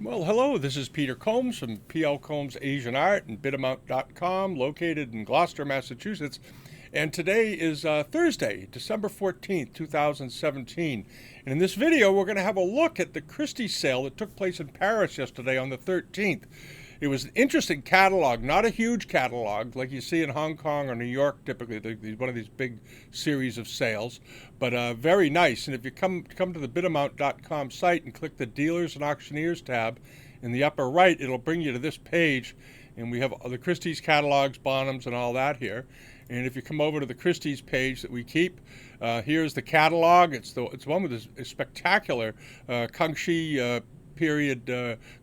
Well, hello, this is Peter Combs from P.L. Combs Asian Art and Bidamount.com, located in Gloucester, Massachusetts. And today is Thursday, December 14th, 2017. And in this video, we're going to have a look at the Christie sale that took place in Paris yesterday on the 13th. It was an interesting catalog, not a huge catalog like you see in Hong Kong or New York typically, one of these big series of sales, but very nice. And if you come to the Bidamount.com site and click the Dealers and Auctioneers tab in the upper right, it'll bring you to this page. And we have the Christie's catalogs, Bonhams, and all that here. And if you come over to the Christie's page that we keep, here's the catalog. It's one with this spectacular Kangxi period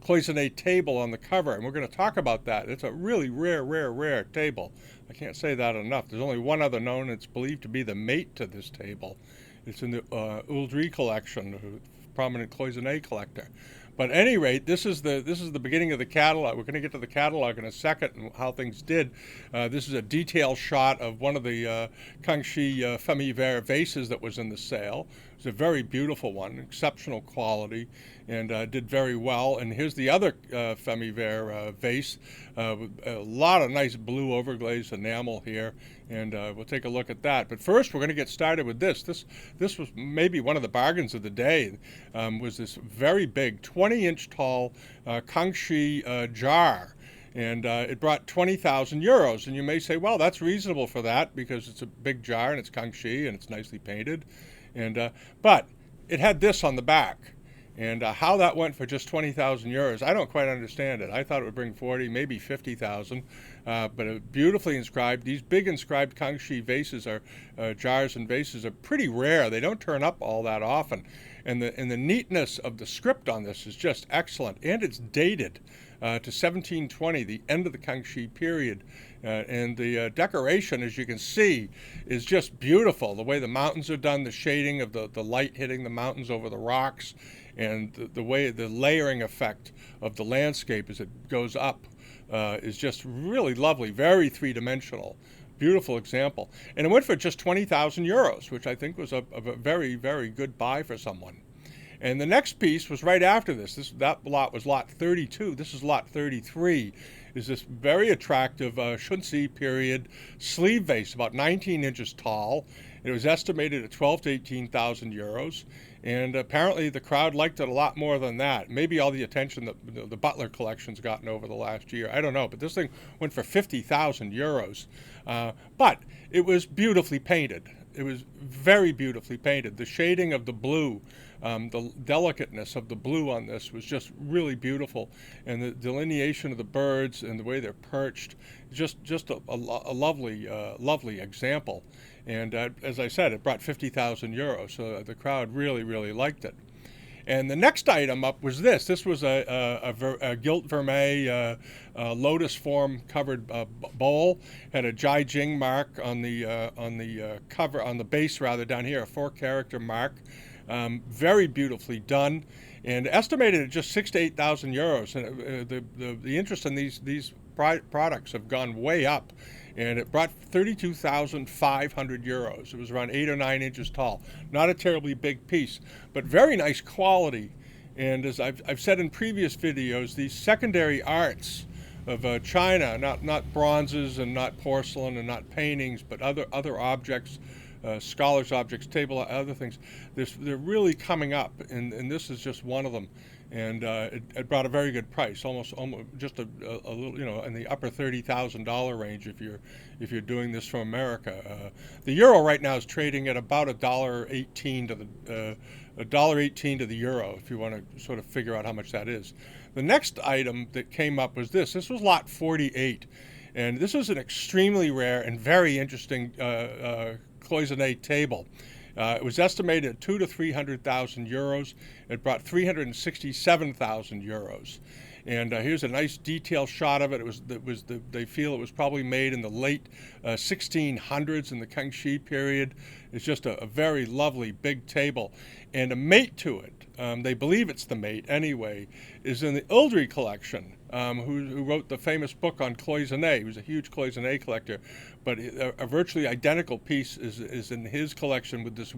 Cloisonne table on the cover, and we're going to talk about that. It's a really rare table. I can't say that enough. There's only one other known. It's believed to be the mate to this table. It's in the Uldry collection, a prominent Cloisonne collector. But at any rate, this is the beginning of the catalog. We're going to get to the catalog in a second and how things did. This is a detailed shot of one of the Kangxi vases that was in the sale. It's a very beautiful one, exceptional quality, and did very well. And here's the other vase. A lot of nice blue overglazed enamel here, and we'll take a look at that. But first, we're going to get started with this. This was maybe one of the bargains of the day. Was this very big, 20-inch tall Kangxi Jar. And it brought 20,000 euros. And you may say, well, that's reasonable for that because it's a big jar and it's Kangxi and it's nicely painted. And but it had this on the back. And how that went for just 20,000 euros, I don't quite understand it. I thought it would bring 40, maybe 50,000. But beautifully inscribed. These big inscribed Kangxi vases jars and vases are pretty rare. They don't turn up all that often. And the neatness of the script on this is just excellent. And it's dated to 1720, the end of the Kangxi period. And the decoration, as you can see, is just beautiful. The way the mountains are done, the shading of the light hitting the mountains over the rocks, and the way the layering effect of the landscape as it goes up is just really lovely, very three-dimensional. Beautiful example. And it went for just 20,000 euros, which I think was a very, very good buy for someone. And the next piece was right after this. That lot was lot 32. This is lot 33. Is this very attractive Shunxi period sleeve vase, about 19 inches tall. It was estimated at 12 to 18,000 euros. And apparently the crowd liked it a lot more than that. Maybe all the attention that the Butler collection's gotten over the last year. I don't know, but this thing went for 50,000 euros. But it was beautifully painted. It was very beautifully painted. The shading of the blue, the delicateness of the blue on this was just really beautiful. And the delineation of the birds and the way they're perched, just a lovely example. And as I said, it brought 50,000 euros, so the crowd really liked it. And the next item up was this. This was a gilt vermeil lotus form covered bowl. Had a Jing mark on the cover, on the base rather, down here, a 4-character mark. Very beautifully done, and estimated at just 6,000 to 8,000 euros. And the interest in these products have gone way up. And it brought 32,500 euros. It was around 8 or 9 inches tall. Not a terribly big piece, but very nice quality. And as I've said in previous videos, these secondary arts of China, not bronzes and not porcelain and not paintings, but other objects, scholars' objects, table, other things, they're really coming up, and this is just one of them. And it brought a very good price, almost just a little, in the upper $30,000 range if you're doing this from America. The euro right now is trading at about $1.18 to the euro, if you want to sort of figure out how much that is. The next item that came up was this. This was lot 48, and this was an extremely rare and very interesting Cloisonne table. It was estimated at 200,000 to 300,000 euros. It brought 367,000 euros. And here's a nice detailed shot of it. They feel it was probably made in the late 1600s in the Kangxi period. It's just a very lovely big table. And a mate to it, they believe it's the mate anyway, is in the Uldry collection. who wrote the famous book on Cloisonne. He was a huge Cloisonne collector, but a virtually identical piece is in his collection with this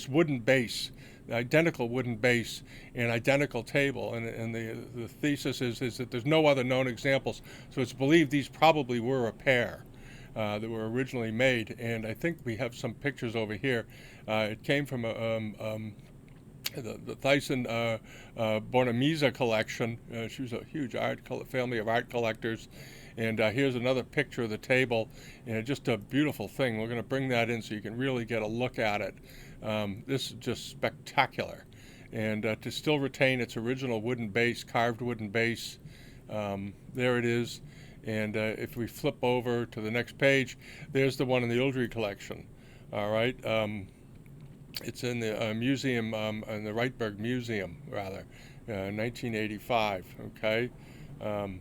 wooden base, identical wooden base and identical table. And the thesis is that there's no other known examples, so it's believed these probably were a pair that were originally made. And I think we have some pictures over here. It came from the Thyssen Bornemisza collection. She was a huge family of art collectors. And here's another picture of the table, and just a beautiful thing. We're going to bring that in so you can really get a look at it. This is just spectacular. And to still retain its original wooden base, carved wooden base, there it is. And if we flip over to the next page, there's the one in the Ildry collection. All right. It's in the museum, in the Reitberg Museum, rather, 1985. Okay, I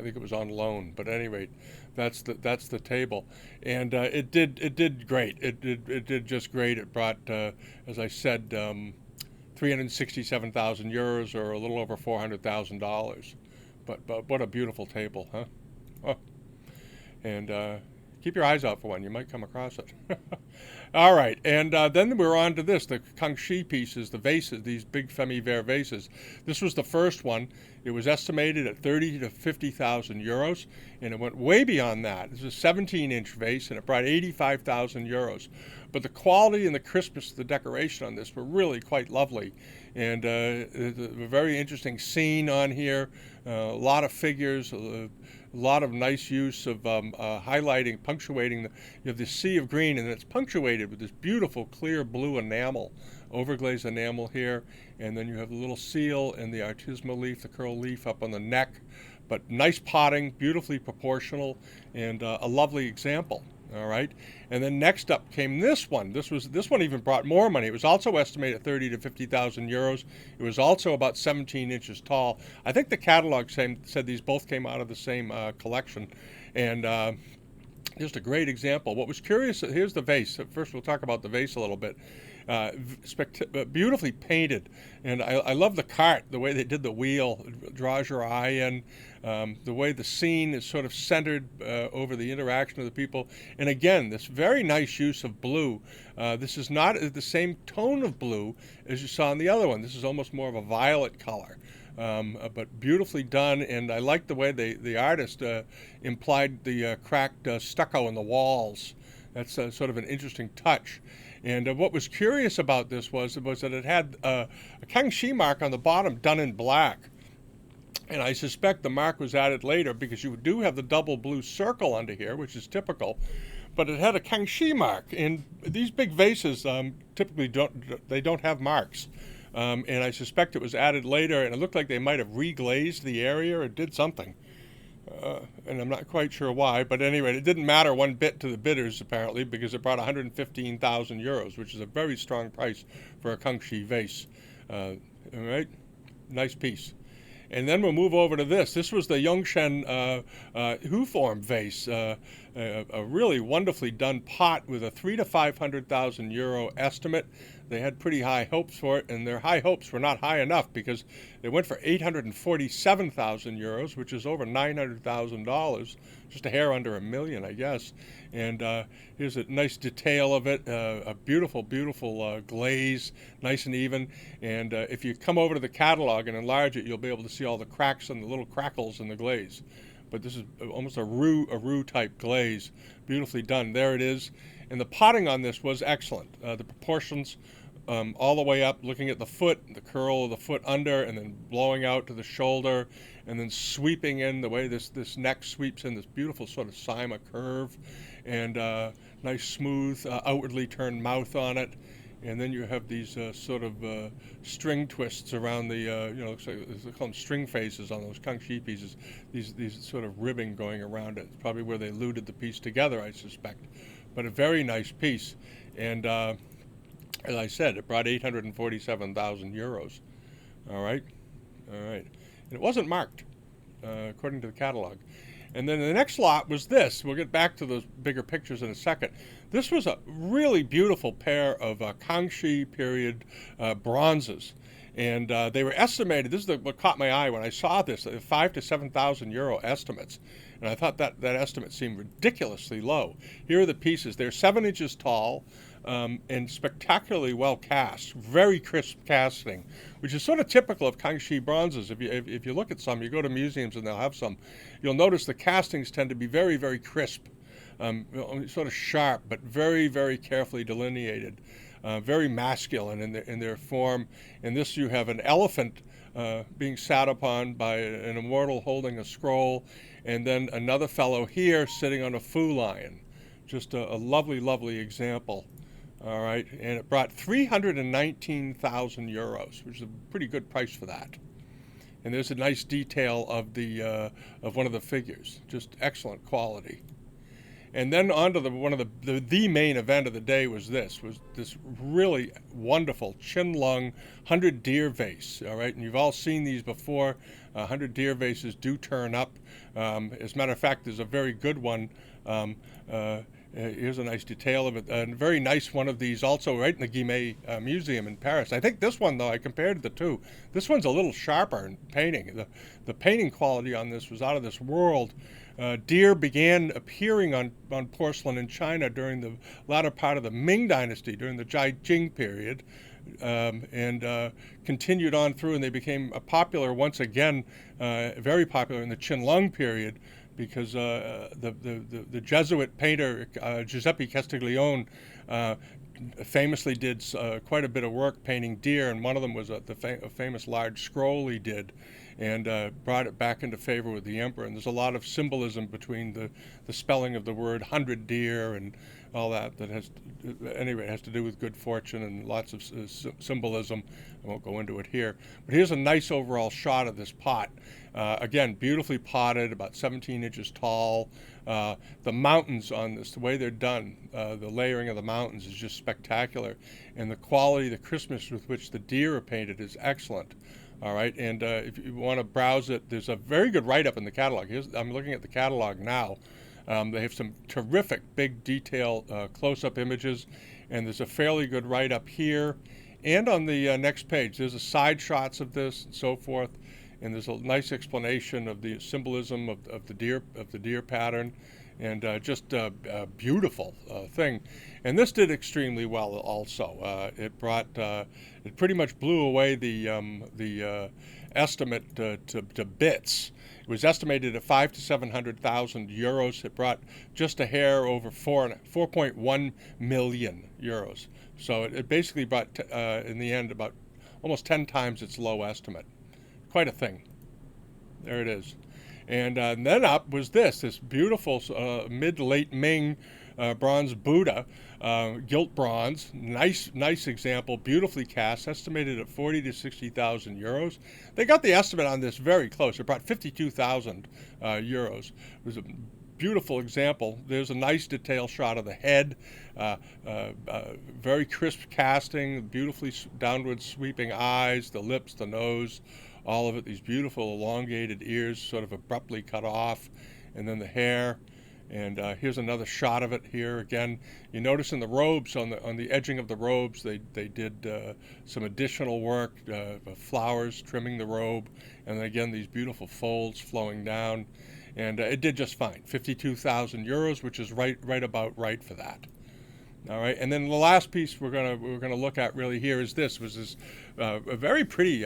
think it was on loan, but at any rate, that's the table, and it did great. It did just great. It brought, as I said, 367,000 euros, or a little over $400,000. But what a beautiful table, huh? Oh. And keep your eyes out for one. You might come across it. All right, and then we're on to this, the Kangxi pieces, the vases, these big Femi-Vert vases. This was the first one. It was estimated at 30 to 50,000 euros, and it went way beyond that. This is a 17-inch vase, and it brought 85,000 euros. But the quality and the crispness of the decoration on this were really quite lovely. And a very interesting scene on here, a lot of figures, a lot of nice use of highlighting, punctuating. You have this sea of green, and it's punctuated with this beautiful clear blue enamel, overglazed enamel here. And then you have the little seal and the artisanal leaf, the curl leaf up on the neck. But nice potting, beautifully proportional, and a lovely example. All right, and then next up came this one. This one even brought more money. It was also estimated at 30 to 50,000 euros. It was also about 17 inches tall. I think the catalog said these both came out of the same collection, and just a great example. What was curious, here's the vase. First, we'll talk about the vase a little bit. Beautifully painted, and I love the cart, the way they did the wheel. It draws your eye in. The way the scene is sort of centered over the interaction of the people. And again, this very nice use of blue. This is not the same tone of blue as you saw in the other one. This is almost more of a violet color, but beautifully done. And I like the way the artist implied the cracked stucco in the walls. That's sort of an interesting touch. And what was curious about this was that it had a Kangxi mark on the bottom done in black. And I suspect the mark was added later because you do have the double blue circle under here, which is typical. But it had a Kangxi mark. And these big vases typically don't have marks. And I suspect it was added later, and it looked like they might have reglazed the area or did something. And I'm not quite sure why, but anyway, it didn't matter one bit to the bidders, apparently, because it brought 115,000 euros, which is a very strong price for a Kangxi vase. All right, nice piece. And then we'll move over to this. This was the Yongshen Huform vase, a really wonderfully done pot with a 300,000 to 500,000 euro estimate. They had pretty high hopes for it, and their high hopes were not high enough because they went for 847,000 euros, which is over $900,000, just a hair under $1 million, I guess. And here's a nice detail of it, a beautiful, beautiful glaze, nice and even. And if you come over to the catalog and enlarge it, you'll be able to see all the cracks and the little crackles in the glaze. But this is almost a roux type glaze, beautifully done. There it is. And the potting on this was excellent. The proportions all the way up, looking at the foot, the curl of the foot under, and then blowing out to the shoulder, and then sweeping in the way this neck sweeps in, this beautiful sort of cyma curve, and nice smooth outwardly turned mouth on it. And then you have these sort of string twists around the, looks like they call them string faces on those Kangxi pieces. These sort of ribbing going around it. It's probably where they luted the piece together, I suspect. But a very nice piece. And as I said, it brought 847,000 euros. All right. And it wasn't marked, according to the catalog. And then the next lot was this. We'll get back to those bigger pictures in a second. This was a really beautiful pair of Kangxi period bronzes. And they were estimated, this is what caught my eye when I saw this, 5 to 7,000 euro estimates. And I thought that estimate seemed ridiculously low. Here are the pieces. They're 7 inches tall and spectacularly well cast. Very crisp casting, which is sort of typical of Kangxi bronzes. If you look at some, you go to museums and they'll have some, you'll notice the castings tend to be very, very crisp. Sort of sharp, but very, very carefully delineated. Very masculine in their form. In this, you have an elephant being sat upon by an immortal holding a scroll, and then another fellow here sitting on a foo lion. Just a lovely, lovely example. All right, and it brought 319,000 euros, which is a pretty good price for that. And there's a nice detail of of one of the figures. Just excellent quality. And then on to the main event of the day was this really wonderful Qinlong 100 deer vase. All right, and you've all seen these before. 100 deer vases do turn up. As a matter of fact, there's a very good one. Here's a nice detail of it. A very nice one of these also right in the Guimet Museum in Paris. I think this one, though, I compared the two. This one's a little sharper in painting. The painting quality on this was out of this world. Deer began appearing on porcelain in China during the latter part of the Ming Dynasty, during the Jing period, and continued on through, and they became popular once again, very popular in the Qinlong period, because the Jesuit painter Giuseppe Castiglione famously did quite a bit of work painting deer, and one of them was a famous large scroll he did, and brought it back into favor with the emperor. And there's a lot of symbolism between the spelling of the word 100 deer and all that has to do with good fortune and lots of symbolism. I won't go into it here. But here's a nice overall shot of this pot. Again, beautifully potted, about 17 inches tall. The mountains on this, the way they're done, the layering of the mountains is just spectacular. And the quality, the crispness with which the deer are painted is excellent. All right, and if you want to browse it, there's a very good write-up in the catalog. I'm looking at the catalog now. They have some terrific big detail close-up images, and there's a fairly good write-up here. And on the next page, there's a side shots of this and so forth, and there's a nice explanation of the symbolism of the deer pattern, and just a beautiful thing. And this did extremely well also. It pretty much blew away the estimate to bits. It was estimated at 500,000 to 700,000 euros. It brought just a hair over 4.1 million euros. So it basically brought, in the end, about almost 10 times its low estimate. Quite a thing. There it is. And then up was this beautiful mid-late Ming bronze Buddha, gilt bronze, nice example, beautifully cast, estimated at 40,000 to 60,000 euros. They got the estimate on this very close. It brought 52,000 euros. It was a beautiful example. There's a nice detail shot of the head, very crisp casting, beautifully downward sweeping eyes, the lips, the nose, all of it, these beautiful elongated ears sort of abruptly cut off, and then the hair. And here's another shot of it here again. You notice in the robes, on the edging of the robes, they did some additional work, flowers trimming the robe, and then again these beautiful folds flowing down. And it did just fine. 52,000 euros, which is right about right for that. All right, and then the last piece we're gonna look at really here is this a very pretty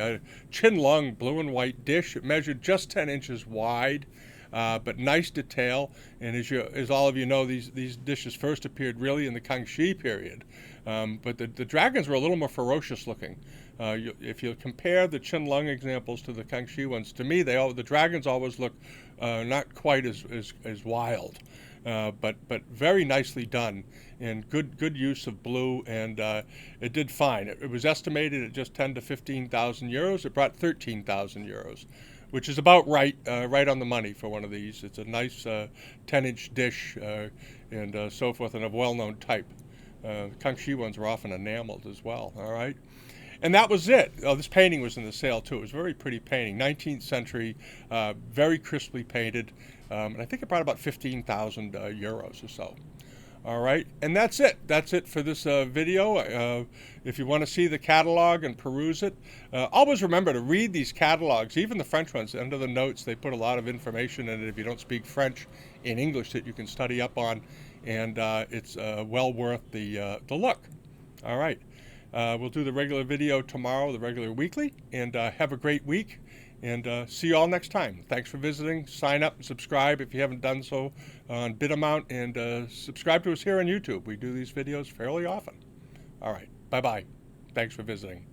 Qinlong blue and white dish. It measured just 10 inches wide, but nice detail. And as all of you know, these dishes first appeared really in the Kangxi period, but the dragons were a little more ferocious looking. If you compare the Qinlong examples to the Kangxi ones, to me the dragons always look not quite as wild. But very nicely done, and good use of blue, and it did fine. It was estimated at just 10,000 to 15,000 euros. It brought 13,000 euros, which is about right on the money for one of these. It's a nice 10-inch dish and so forth, and a well-known type. Kangxi ones were often enameled as well. All right. And that was it. Oh, this painting was in the sale too. It was a very pretty painting, 19th century, very crisply painted. And I think it brought about 15,000 euros or so. All right, and that's it. That's it for this video. If you want to see the catalog and peruse it, always remember to read these catalogs, even the French ones. Under the notes, they put a lot of information in it if you don't speak French in English that you can study up on, and it's well worth the look. All right, we'll do the regular video tomorrow, the regular weekly, and have a great week. And see you all next time. Thanks for visiting. Sign up and subscribe if you haven't done so on Bidamount, and subscribe to us here on YouTube. We do these videos fairly often. All right. Bye-bye. Thanks for visiting.